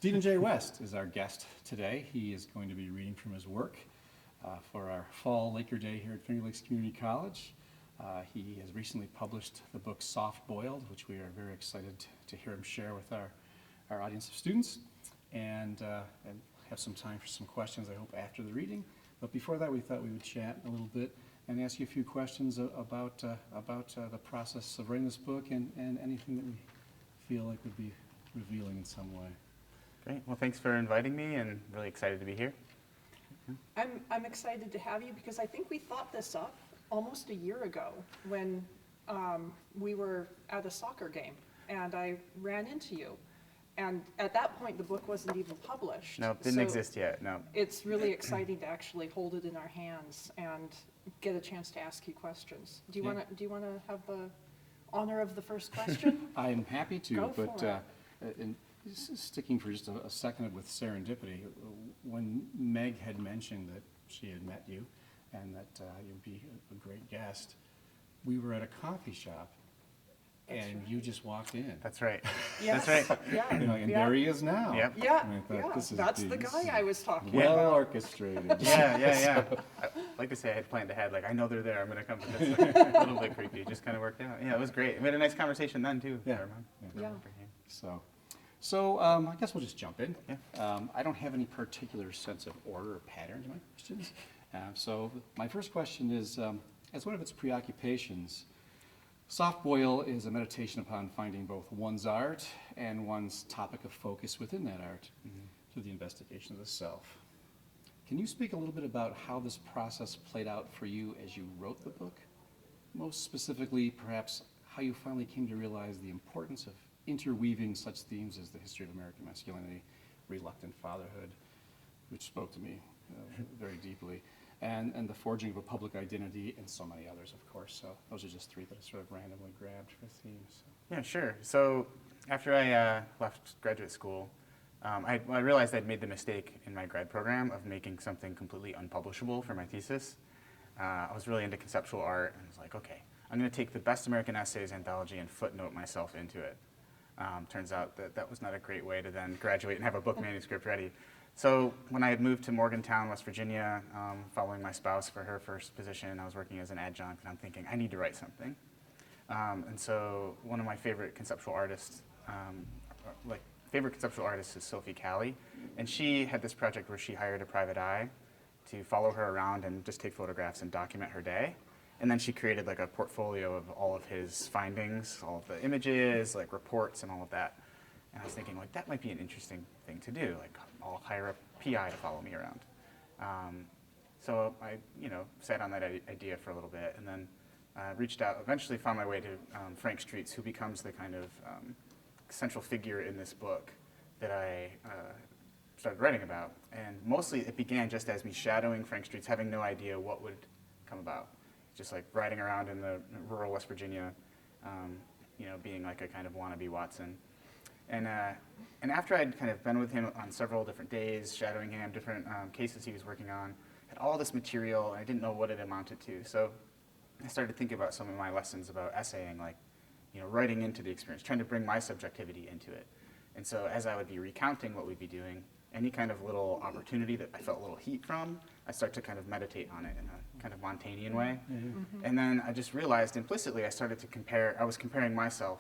Stephen J. West is our guest today. He is going to be reading from his work for our fall Laker Day here at Finger Lakes Community College. He has recently published the book Soft Boiled, which we are very excited to hear him share with our audience of students, and have some time for some questions, I hope, after the reading. But before that, we thought we would chat a little bit and ask you a few questions about the process of writing this book and anything that we feel like would be revealing in some way. Great. Well, thanks for inviting me, and really excited to be here. I'm excited to have you because I think we thought this up almost a year ago when we were at a soccer game and I ran into you. And at that point, the book wasn't even published. No, didn't exist yet, no. It's really exciting to actually hold it in our hands and get a chance to ask you questions. Do you want to have the honor of the first question? I am happy to, Go but for sticking for just a second with serendipity, when Meg had mentioned that she had met you and that you'd be a great guest, we were at a coffee shop. And you just walked in. That's right. Yes. That's right. Yeah. And there he is now. Yep. Yeah, And I thought, this is that's the guy I was talking well about. orchestrated. Yeah. Like I say, I had planned ahead, like, I know they're there, I'm going to come, but that's a little bit creepy. It just kind of worked out. Yeah, it was great. We had a nice conversation then, too. Yeah. Yeah. So I guess we'll just jump in. Yeah. I don't have any particular sense of order or pattern to my questions. So my first question is, as one of its preoccupations, Soft Boil is a meditation upon finding both one's art and one's topic of focus within that art through the investigation of the self. Can you speak a little bit about how this process played out for you as you wrote the book? Most specifically, perhaps, how you finally came to realize the importance of interweaving such themes as the history of American masculinity, reluctant fatherhood, which spoke to me very deeply, and the forging of a public identity, and so many others, of course. So those are just three that I sort of randomly grabbed for themes. So. Yeah, sure. So after I left graduate school, I realized I'd made the mistake in my grad program of making something completely unpublishable for my thesis. I was really into conceptual art, and I was like, okay, I'm going to take the Best American Essays anthology and footnote myself into it. Turns out that was not a great way to then graduate and have a book manuscript ready. So when I had moved to Morgantown, West Virginia, following my spouse for her first position, I was working as an adjunct, and I'm thinking, I need to write something. And so one of my favorite conceptual artists, is Sophie Calley, and she had this project where she hired a private eye to follow her around and just take photographs and document her day. And then she created like a portfolio of all of his findings, all of the images, like reports and all of that. And I was thinking, like, that might be an interesting thing to do. Like, I'll hire a PI to follow me around. So I, sat on that idea for a little bit, and then reached out, eventually found my way to Frank Streets, who becomes the kind of central figure in this book that I started writing about. And mostly it began just as me shadowing Frank Streets, having no idea what would come about. Just like riding around in the rural West Virginia, being like a kind of wannabe Watson. And after I'd kind of been with him on several different days, shadowing him, different cases he was working on, had all this material, and I didn't know what it amounted to. So I started thinking about some of my lessons about essaying, like, writing into the experience, trying to bring my subjectivity into it. And so as I would be recounting what we'd be doing, any kind of little opportunity that I felt a little heat from, I start to kind of meditate on it in a kind of Montaigne way. Mm-hmm. And then I just realized implicitly I was comparing myself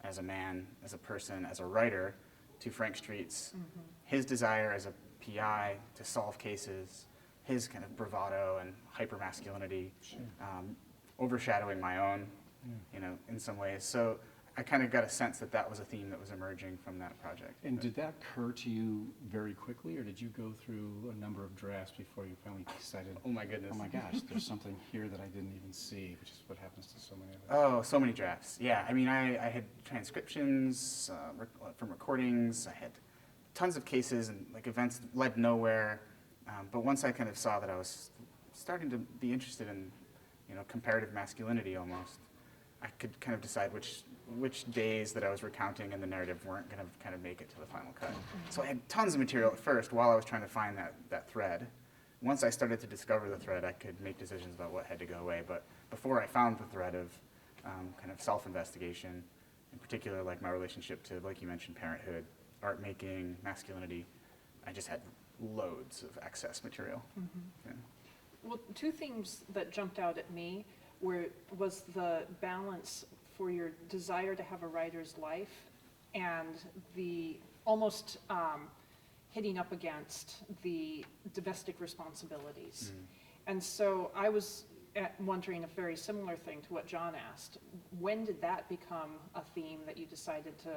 as a man, as a person, as a writer, to Frank Streets, his desire as a PI to solve cases, his kind of bravado and hypermasculinity, overshadowing my own, in some ways. So I kind of got a sense that was a theme that was emerging from that project. And did that occur to you very quickly, or did you go through a number of drafts before you finally decided, oh my goodness, oh my gosh, there's something here that I didn't even see, which is what happens to so many of us? Oh, so many drafts. Yeah, I mean, I had transcriptions from recordings. I had tons of cases and like events that led nowhere. But once I kind of saw that I was starting to be interested in, comparative masculinity almost, I could kind of decide which days that I was recounting in the narrative weren't going to kind of make it to the final cut. So I had tons of material at first while I was trying to find that thread. Once I started to discover the thread, I could make decisions about what had to go away. But before I found the thread of kind of self-investigation, in particular like my relationship to, like you mentioned, parenthood, art making, masculinity, I just had loads of excess material. Yeah. Well, two things that jumped out at me was the balance for your desire to have a writer's life and the almost hitting up against the domestic responsibilities. And so I was wondering a very similar thing to what John asked. When did that become a theme that you decided to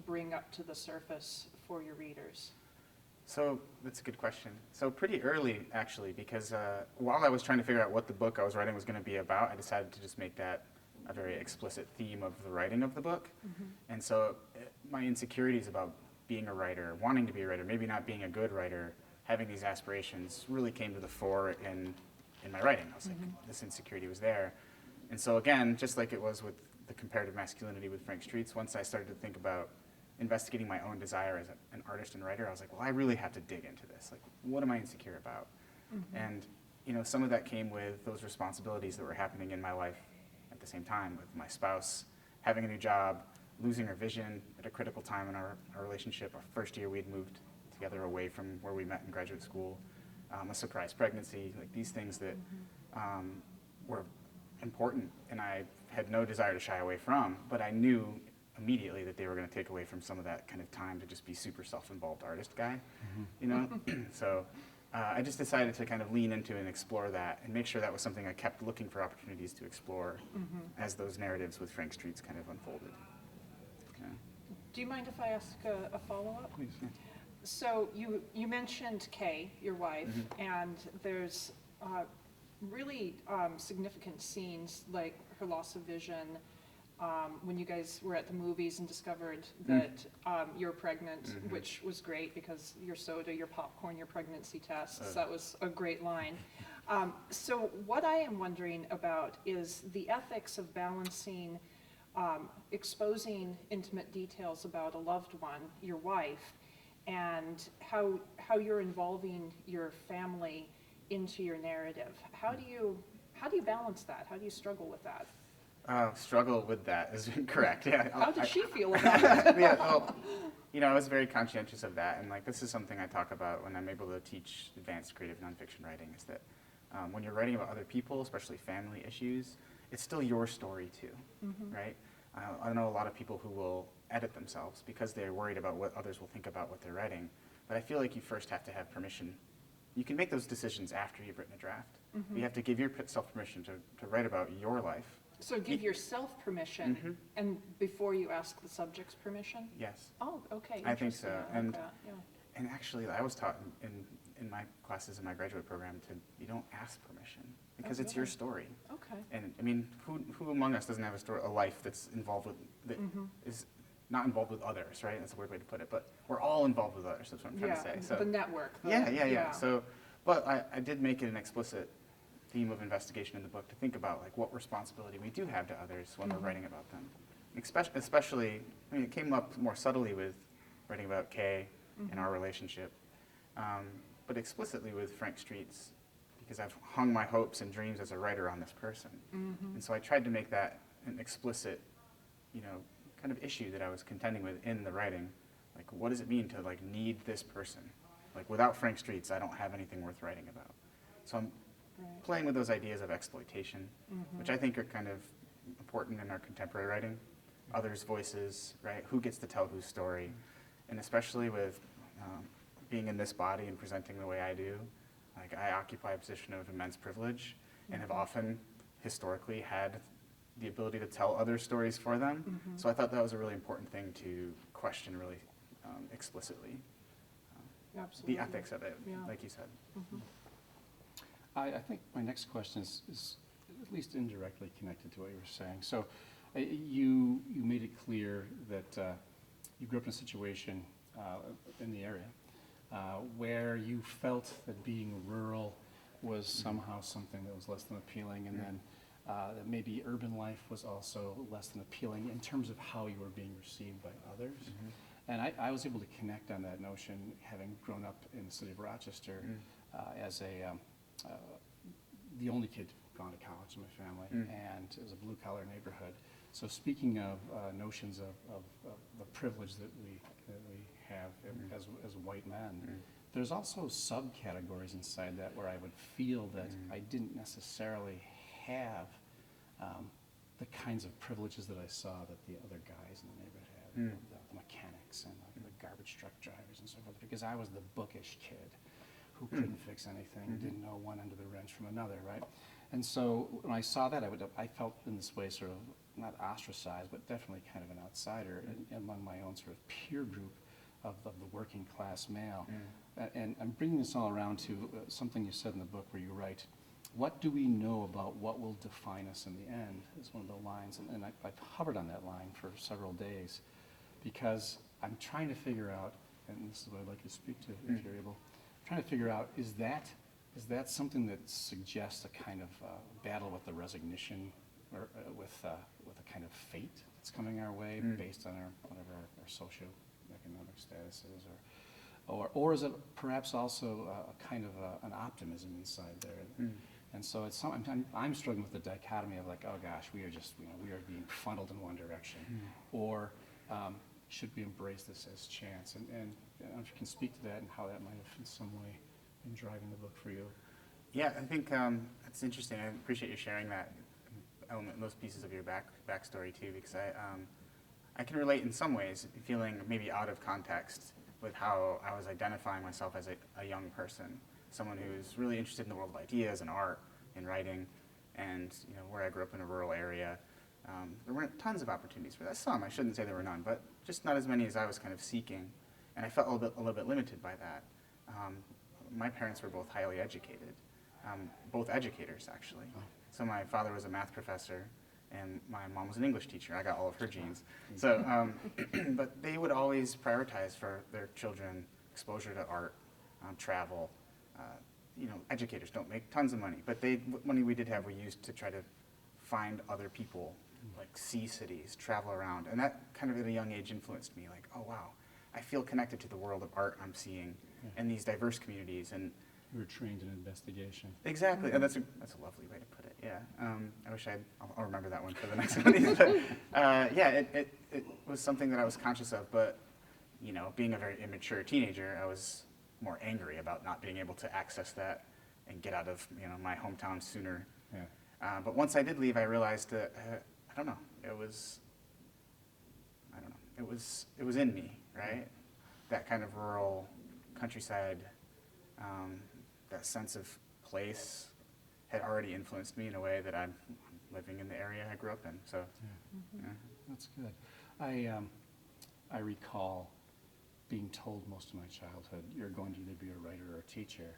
bring up to the surface for your readers? So that's a good question. So pretty early, actually, because while I was trying to figure out what the book I was writing was going to be about, I decided to just make that a very explicit theme of the writing of the book. And so my insecurities about being a writer, wanting to be a writer, maybe not being a good writer, having these aspirations really came to the fore in my writing. I was like, this insecurity was there. And so again, just like it was with the comparative masculinity with Frank Streets, once I started to think about investigating my own desire as an artist and writer, I was like, well, I really have to dig into this. Like, what am I insecure about? And some of that came with those responsibilities that were happening in my life at the same time, with my spouse having a new job, losing her vision at a critical time in our relationship. Our first year we'd moved together away from where we met in graduate school, a surprise pregnancy, like these things that were important and I had no desire to shy away from, but I knew immediately that they were going to take away from some of that kind of time to just be super self-involved artist guy, So I just decided to kind of lean into and explore that and make sure that was something I kept looking for opportunities to explore as those narratives with Frank Streets kind of unfolded. Okay. Do you mind if I ask a follow-up? Please. So you mentioned Kay, your wife, and there's really significant scenes like her loss of vision, when you guys were at the movies and discovered that you're pregnant, which was great because your soda, your popcorn, your pregnancy tests, that was a great line. So what I am wondering about is the ethics of balancing exposing intimate details about a loved one, your wife, and how you're involving your family into your narrative. How do you balance that? How do you struggle with that? Struggle with that is correct. Yeah. How did she feel about it? Yeah. Well, I was very conscientious of that, and like this is something I talk about when I'm able to teach advanced creative nonfiction writing. Is that when you're writing about other people, especially family issues, it's still your story too, right? I know a lot of people who will edit themselves because they're worried about what others will think about what they're writing, but I feel like you first have to have permission. You can make those decisions after you've written a draft. You have to give yourself permission to write about your life. So give yourself permission, and before you ask the subject's permission? Yes. Oh, okay. I think so. Interesting. I like that, yeah. And actually, I was taught in my classes in my graduate program you don't ask permission because it's your really? story. Okay. And I mean, who among us doesn't have a life that's involved with, that is not involved with others, right? That's a weird way to put it, but we're all involved with others, that's what I'm trying to say. So, the network. yeah. So, but I did make it an explicit theme of investigation in the book to think about like what responsibility we do have to others when we're writing about them. Especially, I mean, it came up more subtly with writing about Kay and our relationship, but explicitly with Frank Streets, because I've hung my hopes and dreams as a writer on this person. And so I tried to make that an explicit, kind of issue that I was contending with in the writing. Like, what does it mean to like need this person? Like, without Frank Streets, I don't have anything worth writing about. So I'm playing with those ideas of exploitation, which I think are kind of important in our contemporary writing. Others' voices, right? Who gets to tell whose story? And especially with being in this body and presenting the way I do, like I occupy a position of immense privilege and have often historically had the ability to tell other stories for them. So I thought that was a really important thing to question really explicitly. Absolutely. The ethics of it, Yeah. like you said. I think my next question is at least indirectly connected to what you were saying. So you made it clear that you grew up in a situation in the area where you felt that being rural was somehow something that was less than appealing, and then that maybe urban life was also less than appealing in terms of how you were being received by others. And I was able to connect on that notion, having grown up in the city of Rochester as the only kid gone to college in my family, and it was a blue-collar neighborhood. So speaking of notions of the privilege that we have white men. There's also subcategories inside that where I would feel that I didn't necessarily have the kinds of privileges that I saw that the other guys in the neighborhood had, the mechanics and the garbage truck drivers and so forth, because I was the bookish kid who couldn't fix anything, didn't know one end of the wrench from another, right? And so when I saw that, I felt in this way sort of not ostracized, but definitely kind of an outsider among my own sort of peer group of the working class male. And I'm bringing this all around to something you said in the book where you write, what do we know about what will define us in the end, is one of the lines. And I've hovered on that line for several days because I'm trying to figure out, and this is what I'd like you to speak to if you're able, I'm trying to figure out, is that something that suggests a kind of battle with the resignation or with a kind of fate that's coming our way based on whatever our socioeconomic status is, or is it perhaps also a kind of an optimism inside there? And so it's I'm struggling with the dichotomy of like, oh gosh, we are just we are being funneled in one direction, or should we embrace this as chance? And I don't know if you can speak to that and how that might have in some way been driving the book for you. Yeah, I think it's interesting. I appreciate you sharing that element, those pieces of your backstory too, because I can relate in some ways, feeling maybe out of context with how I was identifying myself as a young person, someone who's really interested in the world of ideas and art and writing, and where I grew up in a rural area, there weren't tons of opportunities for that. Some, I shouldn't say there were none, but just not as many as I was kind of seeking, and I felt a little bit limited by that. My parents were both highly educated, both educators actually. So my father was a math professor, and my mom was an English teacher. I got all of her genes. So, but they would always prioritize for their children exposure to art, travel. Educators don't make tons of money, but money we did have, we used to try to find other people, like see cities, travel around, and that kind of at a young age influenced me. Like, oh wow, I feel connected to the world of art I'm seeing, and these diverse communities. And You were trained in investigation. exactly, and that's a lovely way to put it. Yeah, I wish I'll remember that one for the next one. But, yeah, it was something that I was conscious of, but being a very immature teenager, I was more angry about not being able to access that and get out of my hometown sooner. Yeah. But once I did leave, I realized that I don't know. It was in me, right? That kind of rural countryside, that sense of place had already influenced me in a way that I'm living in the area I grew up in. So, yeah. That's good. I recall being told most of my childhood, you're going to either be a writer or a teacher.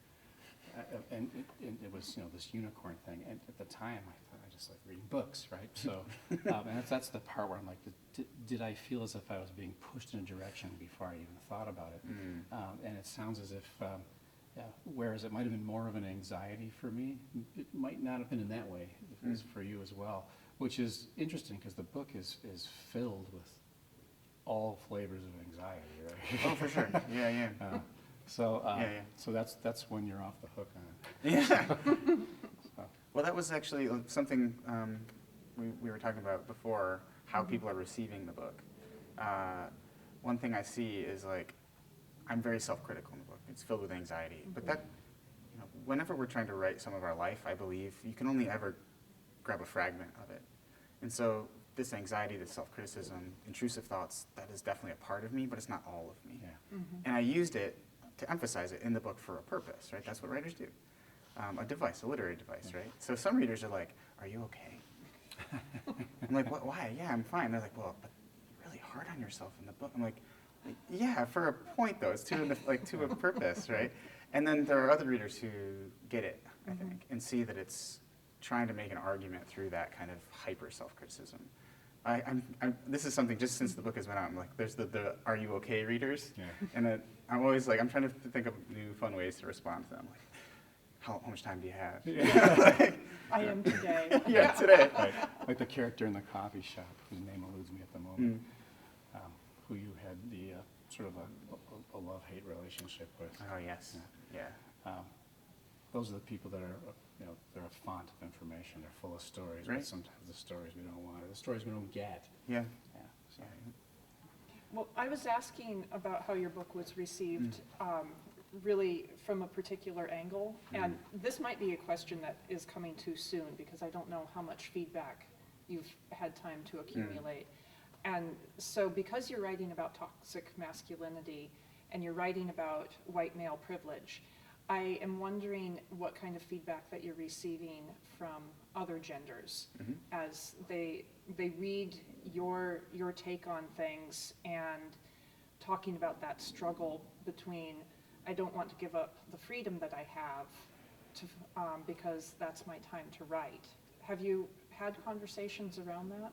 And it was, this unicorn thing. And at the time, I thought I just like reading books, right? So, and that's the part where I'm like, did I feel as if I was being pushed in a direction before I even thought about it? And it sounds as if, whereas it might have been more of an anxiety for me, it might not have been in that way if it was for you as well, which is interesting because the book is filled with all flavors of anxiety, right? Oh, for sure. Yeah. So that's when you're off the hook on it. Yeah. Well, that was actually something we were talking about before, how people are receiving the book. One thing I see is like, I'm very self-critical in the book. It's filled with anxiety. But that, whenever we're trying to write some of our life, I believe you can only ever grab a fragment of it. And so this anxiety, this self-criticism, intrusive thoughts, that is definitely a part of me, but it's not all of me. Yeah. And I used it to emphasize it in the book for a purpose, right? That's what writers do. A device, a literary device, right? So some readers are like, are you okay? I'm like, what? Why? Yeah, I'm fine. They're like, well, but you're really hard on yourself in the book. I'm like, yeah, for a point though. It's to a purpose, right? And then there are other readers who get it, I think, and see that it's trying to make an argument through that kind of hyper self-criticism. This is something just since the book has been out. I'm like, there's the "Are you okay?" readers, and I'm always like, I'm trying to think of new fun ways to respond to them. Like, how much time do you have? Yeah. I am today. Yeah, today. Right. Like the character in the coffee shop, whose name eludes me at the moment, who you had the sort of a love-hate relationship with. Oh yes, yeah. Those are the people that are, they're a font of information. They're full of stories, Right. but sometimes the stories we don't want, or the stories we don't get. Yeah. Yeah. So. Well, I was asking about how your book was received, really from a particular angle. And this might be a question that is coming too soon, because I don't know how much feedback you've had time to accumulate. And so because you're writing about toxic masculinity and you're writing about white male privilege, I am wondering what kind of feedback that you're receiving from other genders as they read your take on things and talking about that struggle between, I don't want to give up the freedom that I have to, because that's my time to write. Have you had conversations around that?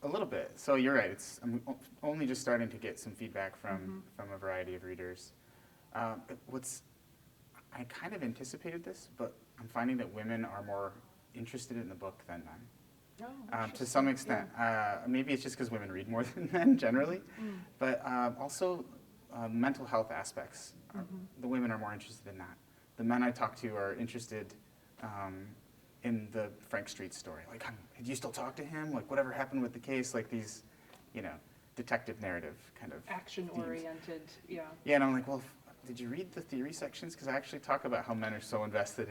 A little bit. So you're right. I'm only just starting to get some feedback from a variety of readers. I kind of anticipated this, but I'm finding that women are more interested in the book than men. Oh, To some extent. Maybe it's just because women read more than men generally, but also mental health aspects. The women are more interested in that. The men I talk to are interested in the Frank Street story. Like, do you still talk to him? Like, whatever happened with the case? Like these, detective narrative kind of action-oriented, themes. Yeah, and I'm like, well, did you read the theory sections? Because I actually talk about how men are so invested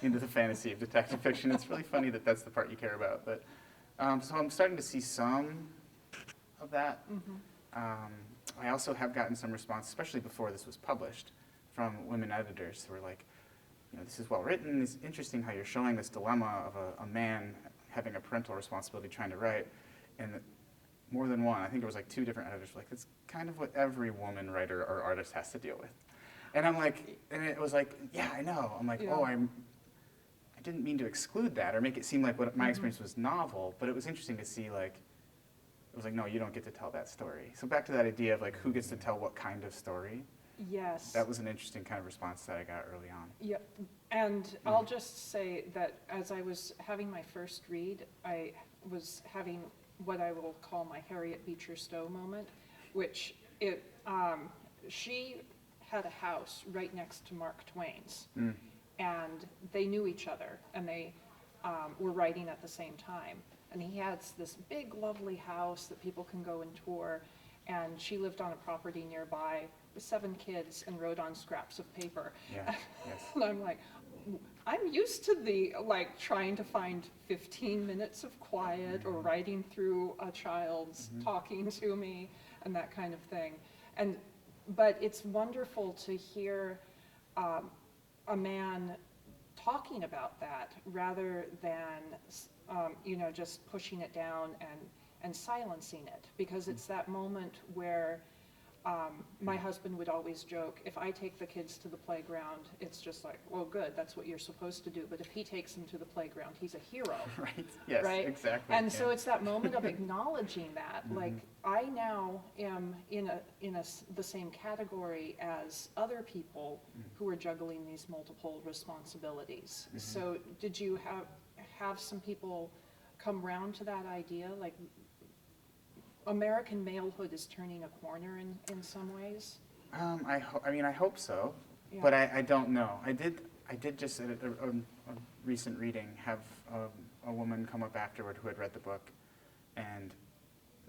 into the fantasy of detective fiction. It's really funny that that's the part you care about. But so I'm starting to see some of that. I also have gotten some response, especially before this was published, from women editors who were like, this is well written. It's interesting how you're showing this dilemma of a man having a parental responsibility trying to write. And more than one, I think it was like 2 different editors were like, that's kind of what every woman writer or artist has to deal with. And I'm like, and it was like, yeah, I know. I'm like, I didn't mean to exclude that or make it seem like what my experience was novel, but it was interesting to see like, it was like, no, you don't get to tell that story. So back to that idea of like, who gets to tell what kind of story? Yes. That was an interesting kind of response that I got early on. Yep. And I'll just say that as I was having my first read, I was having what I will call my Harriet Beecher Stowe moment, which she had a house right next to Mark Twain's, and they knew each other, and they were writing at the same time. And he had this big, lovely house that people can go and tour, and she lived on a property nearby with 7 kids and wrote on scraps of paper. Yeah, yes. And I'm like, I'm used to trying to find 15 minutes of quiet or writing through a child's talking to me and that kind of thing. But it's wonderful to hear a man talking about that rather than, just pushing it down and silencing it, because it's that moment where my husband would always joke, if I take the kids to the playground, it's just like, well, good, that's what you're supposed to do. But if he takes them to the playground, he's a hero. Right, yes, right? exactly. And so it's that moment of acknowledging that, like, I now am in the same category as other people who are juggling these multiple responsibilities. So did you have some people come round to that idea, like, American malehood is turning a corner in some ways? I hope so, Yeah. but I don't know. I did just at a recent reading have a woman come up afterward who had read the book and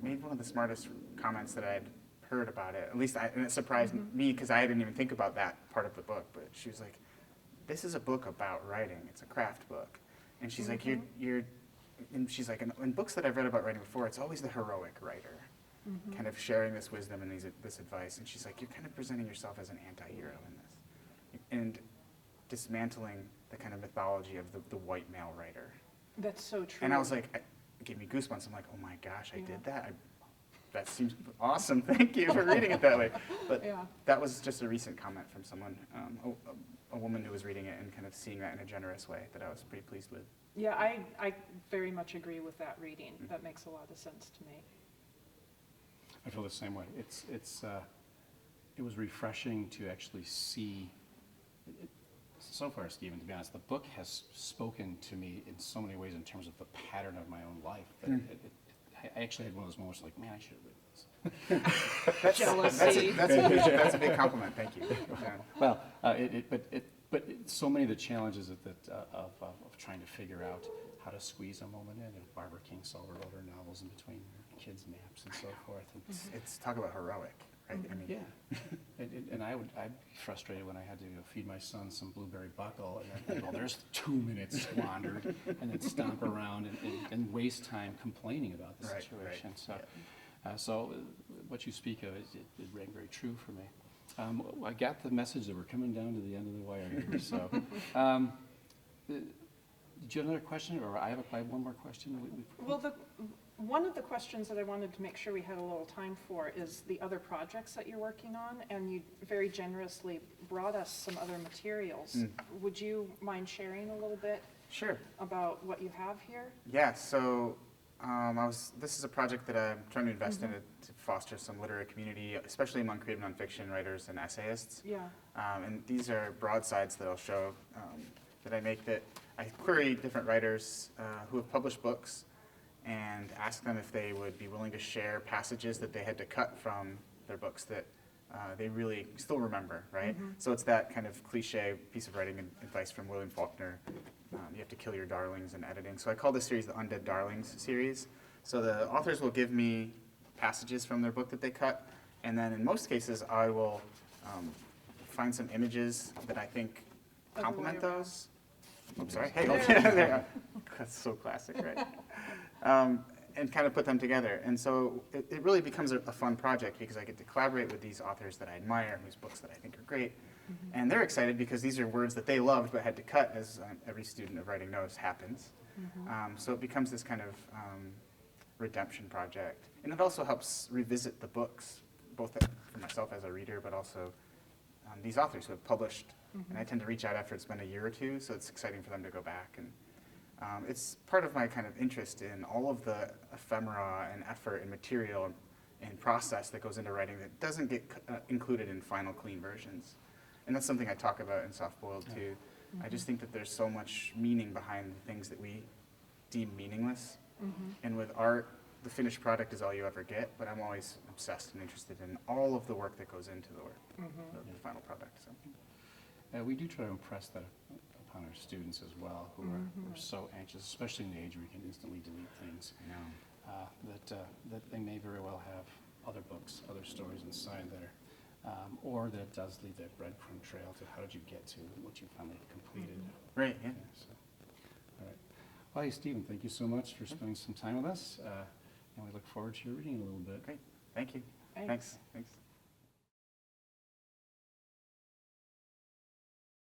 made one of the smartest comments that I had heard about it. At least, and it surprised me because I didn't even think about that part of the book. But she was like, "This is a book about writing. It's a craft book," and she's like, "You're." And she's like, in books that I've read about writing before, it's always the heroic writer, kind of sharing this wisdom and this advice. And she's like, you're kind of presenting yourself as an anti-hero in this, and dismantling the kind of mythology of the white male writer. That's so true. And I was like, it gave me goosebumps. I'm like, oh my gosh, I did that. That seems awesome. Thank you for reading it that way. But that was just a recent comment from someone, a woman who was reading it and kind of seeing that in a generous way that I was pretty pleased with. Yeah, I very much agree with that reading. That makes a lot of sense to me. I feel the same way. It was refreshing to actually see. So far, Stephen, to be honest, the book has spoken to me in so many ways in terms of the pattern of my own life. That I actually had one of those moments like, man, I should have read this. Jealousy. That's a big compliment. Thank you. Yeah. Well, so many of the challenges of trying to figure out how to squeeze a moment in. And Barbara Kingsolver wrote her novels in between kids' maps and so forth. And It's talk about heroic, right? I mean, yeah, and I'd be frustrated when I had to feed my son some blueberry buckle, and then, well, there's 2 minutes squandered, and then stomp around and waste time complaining about the Right, situation. right, So what you speak of, it rang very true for me. I got the message that we're coming down to the end of the wire here, so. Did you have another question, or I have one more question? Well, one of the questions that I wanted to make sure we had a little time for is the other projects that you're working on, and you very generously brought us some other materials. Would you mind sharing a little bit Sure. about what you have here? Yeah, so this is a project that I'm trying to invest in to foster some literary community, especially among creative nonfiction writers and essayists. Yeah. And these are broadsides that I'll show that I make that I query different writers who have published books and ask them if they would be willing to share passages that they had to cut from their books that they really still remember, right? So it's that kind of cliche piece of writing advice from William Faulkner. You have to kill your darlings in editing. So I call this series the Undead Darlings series. So the authors will give me passages from their book that they cut, and then in most cases I will find some images that I think complement those. I'm sorry. Hey, there. That's so classic, right? And kind of put them together. And so it really becomes a fun project because I get to collaborate with these authors that I admire, whose books that I think are great. And they're excited because these are words that they loved but had to cut, as every student of writing knows happens. So it becomes this kind of redemption project. And it also helps revisit the books, both for myself as a reader, but also these authors who have published. And I tend to reach out after it's been a year or two, so it's exciting for them to go back. And it's part of my kind of interest in all of the ephemera and effort and material and process that goes into writing that doesn't get included in final clean versions. And that's something I talk about in Soft Boiled too. I just think that there's so much meaning behind the things that we deem meaningless. And with art, the finished product is all you ever get, but I'm always obsessed and interested in all of the work that goes into the work, the final product. So. We do try to impress that upon our students as well, who are so anxious, especially in the age where you can instantly delete things, I know. that they may very well have other books, other stories inside there, or that it does leave that breadcrumb trail to how did you get to what you finally completed. Right, yeah. So, all right. Well, hey, Stephen, thank you so much for spending some time with us, and we look forward to your reading a little bit. Great. Thank you. Thanks. Thanks.